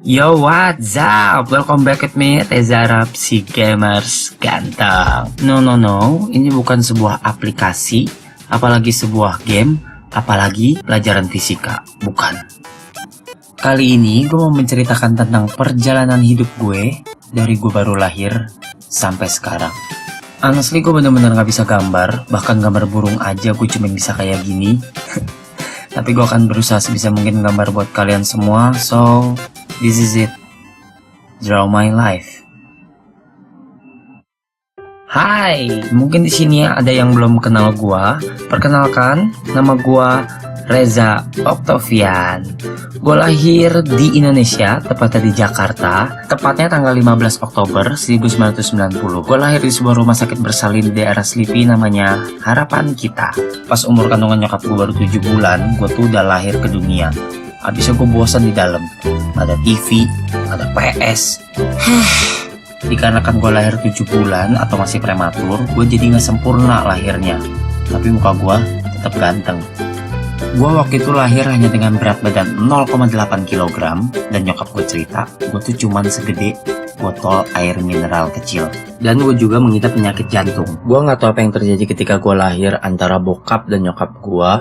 Yo, what's up? Welcome back with me, Reza Arab, si gamers ganteng. No, ini bukan sebuah aplikasi, apalagi sebuah game, apalagi pelajaran fisika, bukan. Kali ini gue mau menceritakan tentang perjalanan hidup gue dari gue baru lahir sampai sekarang. Honestly, gue bener-bener gak bisa gambar, bahkan gambar burung aja gue cuma bisa kayak gini. Tapi gue akan berusaha sebisa mungkin gambar buat kalian semua, so this is it. Draw my life. Hai, mungkin di sini ada yang belum kenal gua. Perkenalkan, nama gua Reza Octavian. Gue lahir di Indonesia, tepatnya di Jakarta, tepatnya tanggal 15 Oktober 1990. Gue lahir di sebuah rumah sakit bersalin di daerah Slipi namanya Harapan Kita. Pas umur kandungan nyokap gue baru 7 bulan, gue tuh udah lahir ke dunia. Habisnya gue bosan di dalam, ada TV, ada PS. Dikarenakan gue lahir 7 bulan atau masih prematur, gue jadi gak sempurna lahirnya. Tapi muka gue tetap ganteng. Gue waktu itu lahir hanya dengan berat badan 0,8 kg dan nyokap gue cerita, gue tuh cuman segede botol air mineral kecil. Dan gue juga mengidap penyakit jantung. Gue gak tahu apa yang terjadi ketika gue lahir antara bokap dan nyokap gue,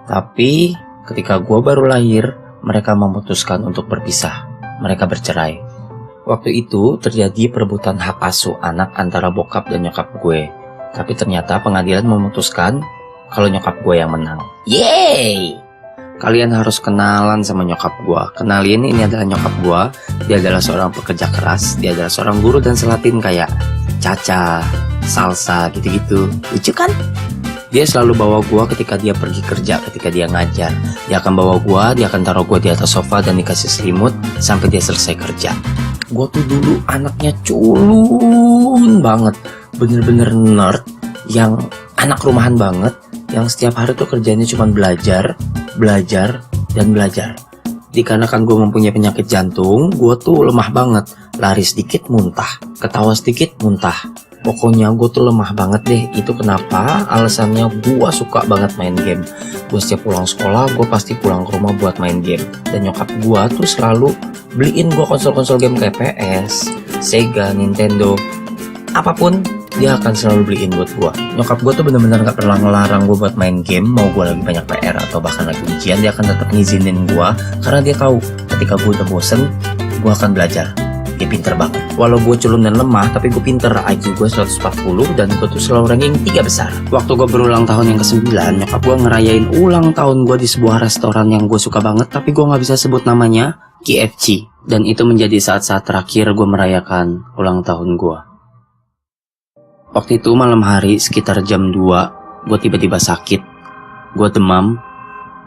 tapi ketika gue baru lahir, mereka memutuskan untuk berpisah. Mereka bercerai. Waktu itu terjadi perebutan hak asuh anak antara bokap dan nyokap gue. Tapi ternyata pengadilan memutuskan kalau nyokap gue yang menang. Yeay! Kalian harus kenalan sama nyokap gue. Kenalin, ini adalah nyokap gue. Dia adalah seorang pekerja keras. Dia adalah seorang guru dan selatin kayak Caca, Salsa, gitu-gitu. Lucu kan? Dia selalu bawa gue ketika dia pergi kerja, ketika dia ngajar. Dia akan bawa gue, dia akan taruh gue di atas sofa dan dikasih selimut sampai dia selesai kerja. Gue tuh dulu anaknya culun banget. Bener-bener nerd yang anak rumahan banget, yang setiap hari tuh kerjanya cuma belajar, dan belajar. Dikarenakan gue mempunyai penyakit jantung, gue tuh lemah banget. Lari sedikit muntah, ketawa sedikit muntah. Pokoknya gue tuh lemah banget deh. Itu kenapa alasannya gue suka banget main game. Gue setiap pulang sekolah, gue pasti pulang ke rumah buat main game. Dan nyokap gue tuh selalu beliin gue konsol-konsol game kayak PS, Sega, Nintendo, apapun dia akan selalu beliin buat gue. Nyokap gue tuh bener-bener gak pernah ngelarang gue buat main game. Mau gue lagi banyak PR atau bahkan lagi ujian, dia akan tetap ngizinin gue. Karena dia tahu ketika gue udah bosen, gue akan belajar. Dia pinter banget. Walau gue culun dan lemah, tapi gue pinter. IQ gue 140 dan gue tuh selalu ranking 3 besar. Waktu gue berulang tahun yang ke-9, nyokap gue ngerayain ulang tahun gue di sebuah restoran yang gue suka banget, tapi gue gak bisa sebut namanya, KFC. Dan itu menjadi saat-saat terakhir gue merayakan ulang tahun gue. Waktu itu malam hari sekitar jam 2, gue tiba-tiba sakit. Gue demam.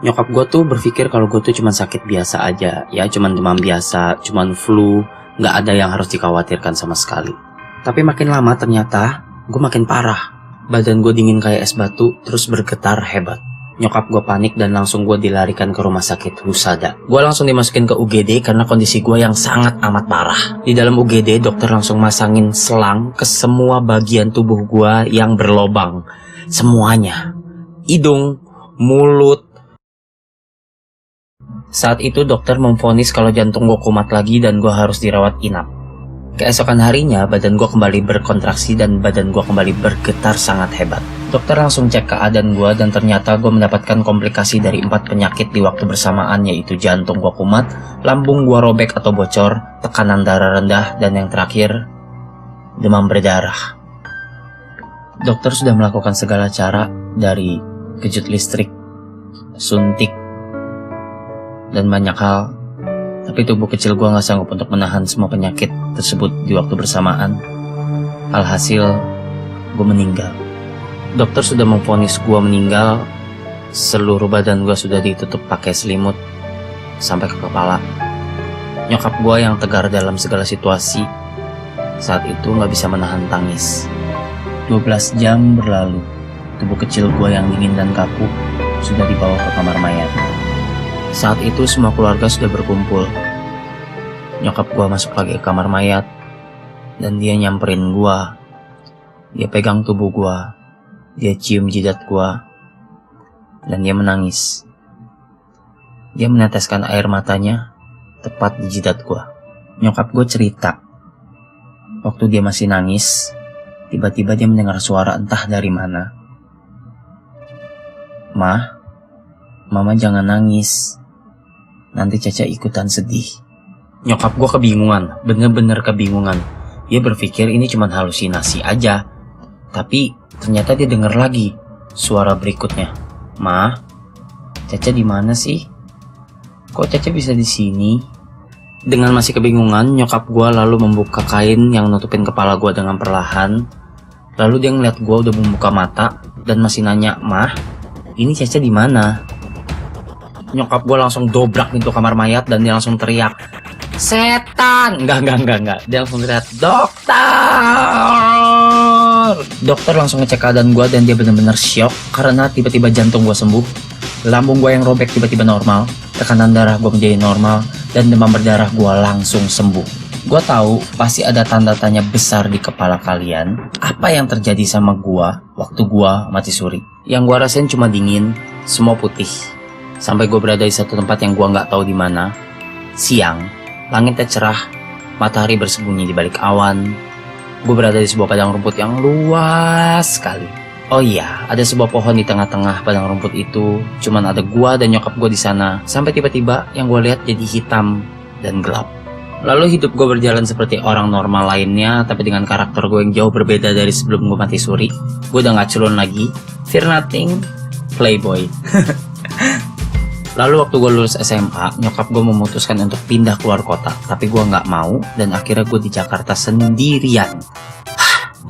Nyokap gue tuh berpikir kalau gue tuh cuma sakit biasa aja. Ya cuma demam biasa, cuma flu. Gak ada yang harus dikhawatirkan sama sekali. Tapi makin lama ternyata gue makin parah. Badan gue dingin kayak es batu, terus bergetar hebat. Nyokap gue panik dan langsung gue dilarikan ke rumah sakit Husada. Gue langsung dimasukin ke UGD karena kondisi gue yang sangat amat parah. Di dalam UGD, dokter langsung masangin selang ke semua bagian tubuh gue yang berlobang. Semuanya. Hidung, mulut. Saat itu dokter memvonis kalau jantung gue kumat lagi dan gue harus dirawat inap. Keesokan harinya, badan gue kembali berkontraksi dan badan gue kembali bergetar sangat hebat. Dokter langsung cek keadaan gue dan ternyata gue mendapatkan komplikasi dari 4 penyakit di waktu bersamaan, yaitu jantung gue kumat, lambung gue robek atau bocor, tekanan darah rendah, dan yang terakhir, demam berdarah. Dokter sudah melakukan segala cara dari kejut listrik, suntik, dan banyak hal. Tapi tubuh kecil gue gak sanggup untuk menahan semua penyakit tersebut di waktu bersamaan. Alhasil, gue meninggal. Dokter sudah memvonis gue meninggal. Seluruh badan gue sudah ditutup pakai selimut sampai ke kepala. Nyokap gue yang tegar dalam segala situasi saat itu gak bisa menahan tangis. 12 jam berlalu. Tubuh kecil gue yang dingin dan kaku sudah dibawa ke kamar mayat. Saat itu semua keluarga sudah berkumpul. Nyokap gua masuk lagi ke kamar mayat dan dia nyamperin gua. Dia pegang tubuh gua, dia cium jidat gua, dan dia menangis. Dia meneteskan air matanya tepat di jidat gua. nyokap gue cerita, waktu dia masih nangis, tiba-tiba dia mendengar suara entah dari mana. "Mah, Mama jangan nangis, nanti Caca ikutan sedih." Nyokap gue kebingungan, bener-bener kebingungan. Dia berpikir ini cuma halusinasi aja. Tapi ternyata dia dengar lagi suara berikutnya. "Mah, Caca di mana sih? Kok Caca bisa di sini?" Dengan masih kebingungan, nyokap gue lalu membuka kain yang nutupin kepala gue dengan perlahan. Lalu dia ngeliat gue udah membuka mata dan masih nanya, "Mah, ini Caca di mana?" Nyokap gue langsung dobrak pintu kamar mayat dan dia langsung teriak, "Setan!" Enggak. Dia langsung teriak, "Dokter!" Dokter langsung ngecek keadaan gue dan dia benar-benar syok karena tiba-tiba jantung gue sembuh. Lambung gue yang robek tiba-tiba normal, tekanan darah gue menjadi normal, dan demam berdarah gue langsung sembuh. Gue tahu pasti ada tanda tanya besar di kepala kalian. Apa yang terjadi sama gue waktu gue mati suri? Yang gue rasain cuma dingin, semua putih. Sampai gue berada di satu tempat yang gue nggak tahu di mana. Siang, langitnya cerah, matahari bersembunyi di balik awan. Gue berada di sebuah padang rumput yang luas sekali. Oh iya, ada sebuah pohon di tengah-tengah padang rumput itu. Cuman ada gua dan nyokap gua di sana. Sampai tiba-tiba yang gua lihat jadi hitam dan gelap. Lalu hidup gua berjalan seperti orang normal lainnya, tapi dengan karakter gua yang jauh berbeda dari sebelum gua mati suri. Gua udah gak culun lagi, fear nothing, playboy. Lalu waktu gua lulus SMA, nyokap gua memutuskan untuk pindah keluar kota. Tapi gua gak mau dan akhirnya gua di Jakarta sendirian.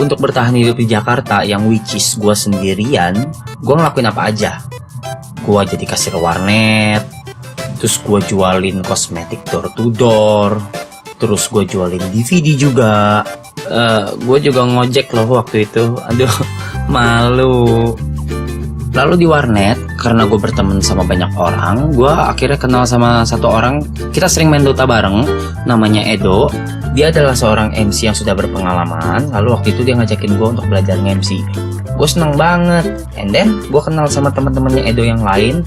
Untuk bertahan hidup di Jakarta yang which is gue sendirian, gue ngelakuin apa aja. Gue jadi kasir warnet, terus gue jualin kosmetik door to door, terus gue jualin DVD juga. Gue juga ngojek loh waktu itu, aduh malu. Lalu di warnet, karena gue berteman sama banyak orang, gue akhirnya kenal sama satu orang. Kita sering main Dota bareng, namanya Edo. Dia adalah seorang MC yang sudah berpengalaman. Lalu waktu itu dia ngajakin gue untuk belajar nge-MC. Gue seneng banget. And then gue kenal sama teman-temannya Edo yang lain.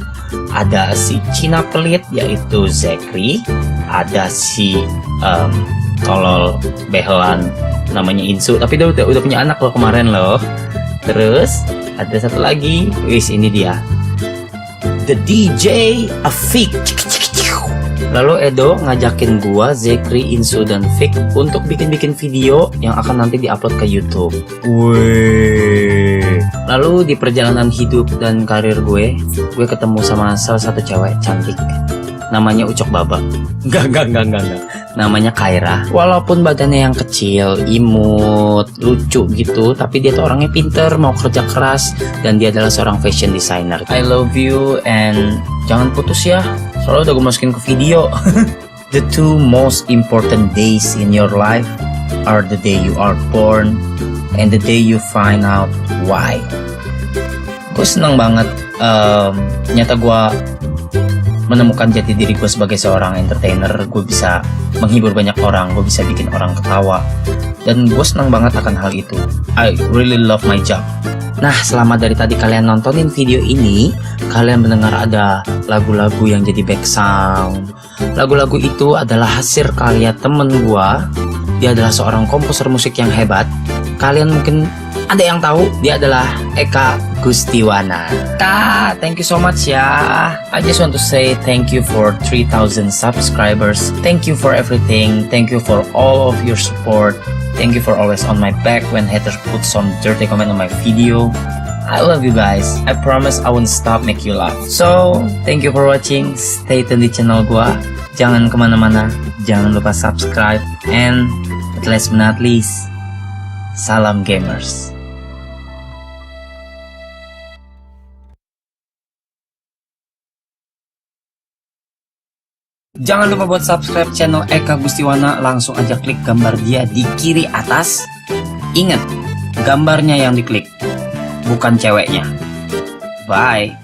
Ada si Cina pelit yaitu Zekri. Ada si tolol behelan namanya Insu. Tapi dia udah punya anak loh kemarin loh. Terus ada satu lagi. Wis, ini dia, The DJ Afik. Lalu Edo ngajakin gua, Zekri, Insu, dan Fik untuk bikin-bikin video yang akan nanti diupload ke YouTube. Wih. Lalu di perjalanan hidup dan karir gue ketemu sama salah satu cewek cantik. Namanya Ucok Baba. Enggak. Namanya Kaira. Walaupun badannya yang kecil, imut, lucu gitu, tapi dia tuh orangnya pinter, mau kerja keras, dan dia adalah seorang fashion designer. I love you and jangan putus ya. Soalnya udah gue masukin ke video. The two most important days in your life are the day you are born and the day you find out why. Gue seneng banget. Ternyata gue menemukan jati diri gue sebagai seorang entertainer. Gue bisa menghibur banyak orang, gue bisa bikin orang ketawa, dan gue senang banget akan hal itu. I really love my job. Nah, selama dari tadi kalian nontonin video ini, kalian mendengar ada lagu-lagu yang jadi back sound. Lagu-lagu itu adalah hasil karya temen gue. Dia adalah seorang komposer musik yang hebat. Kalian mungkin ada yang tahu, dia adalah Eka Gustiwana. Kak, thank you so much ya. I just want to say thank you for 3,000 subscribers. Thank you for everything. Thank you for all of your support. Thank you for always on my back when haters put some dirty comment on my video. I love you guys. I promise I won't stop make you laugh. So, thank you for watching. Stay tune di channel gua. Jangan kemana-mana. Jangan lupa subscribe. And, last but not least, salam gamers. Jangan lupa buat subscribe channel Eka Gustiwana. Langsung aja klik gambar dia di kiri atas. Ingat, gambarnya yang diklik, bukan ceweknya. Bye.